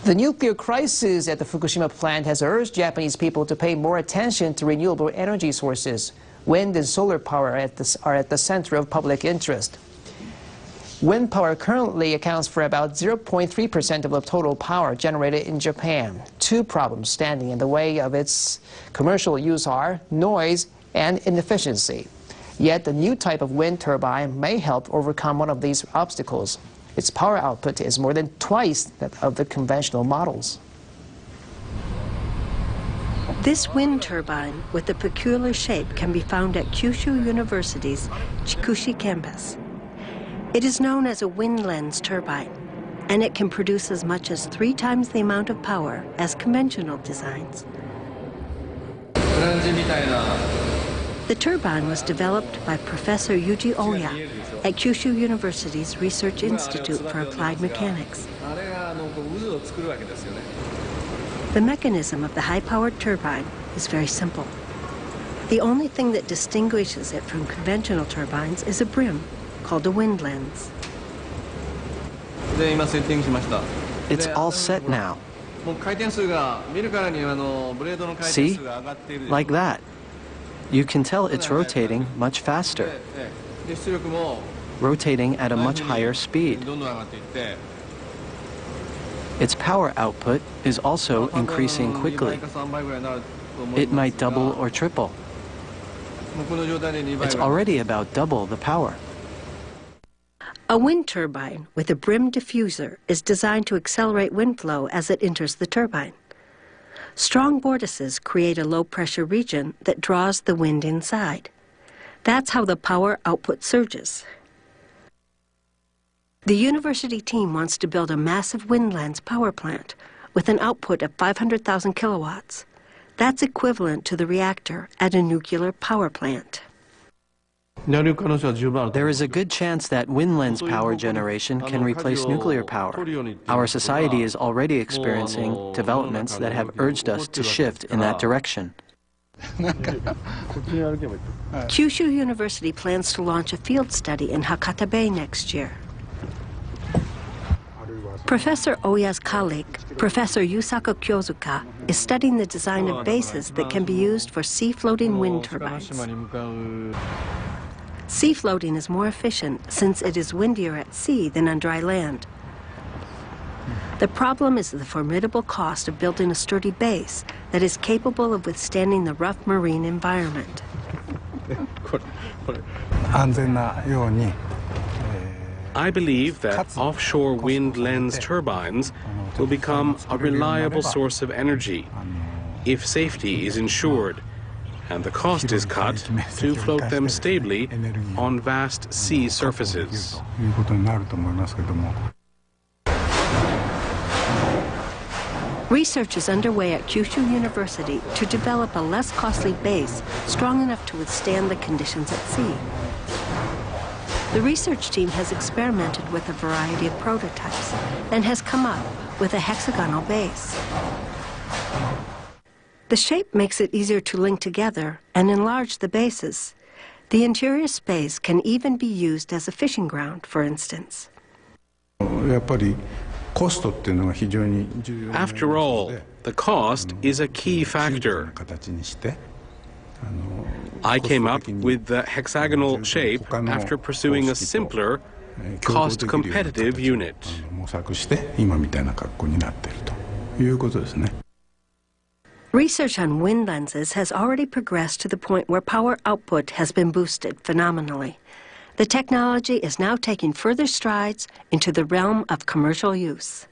The nuclear crisis at the Fukushima plant has urged Japanese people to pay more attention to renewable energy sources. Wind and solar power are at the center of public interest. Wind power currently accounts for about 0.3% of the total power generated in Japan. Two problems standing in the way of its commercial use are noise and inefficiency. Yet the new type of wind turbine may help overcome one of these obstacles. Its power output is more than twice that of the conventional models. This wind turbine with a peculiar shape can be found at Kyushu University's Chikushi campus. It is known as a wind lens turbine, and it can produce as much as 3 times the amount of power as conventional designs. The turbine was developed by Professor Yuji Oya at Kyushu University's Research Institute for Applied Mechanics. The mechanism of the high-powered turbine is very simple. The only thing that distinguishes it from conventional turbines is a brim, called a wind lens. It's all set now. See? Like that. You can tell it's rotating much faster, rotating at a much higher speed. Its power output is also increasing quickly. It might double or triple. It's already about double the power. A wind turbine with a brim diffuser is designed to accelerate wind flow as it enters the turbine. Strong vortices create a low-pressure region that draws the wind inside. That's how the power output surges. The university team wants to build a massive wind lens power plant with an output of 500,000 kilowatts. That's equivalent to the reactor at a nuclear power plant. There is a good chance that wind lens power generation can replace nuclear power. Our society is already experiencing developments that have urged us to shift in that direction. Kyushu University plans to launch a field study in Hakata Bay next year. Professor Oya's colleague, Professor Yusaku Kyozuka, is studying the design of bases that can be used for sea-floating wind turbines. Sea floating is more efficient since it is windier at sea than on dry land. The problem is the formidable cost of building a sturdy base that is capable of withstanding the rough marine environment. I believe that offshore wind lens turbines will become a reliable source of energy if safety is ensured and the cost is cut to float them stably on vast sea surfaces. Research is underway at Kyushu University to develop a less costly base strong enough to withstand the conditions at sea. The research team has experimented with a variety of prototypes and has come up with a hexagonal base. The shape makes it easier to link together and enlarge the bases. The interior space can even be used as a fishing ground, for instance. After all, the cost is a key factor. I came up with the hexagonal shape after pursuing a simpler, cost-competitive unit. Research on wind lenses has already progressed to the point where power output has been boosted phenomenally. The technology is now taking further strides into the realm of commercial use.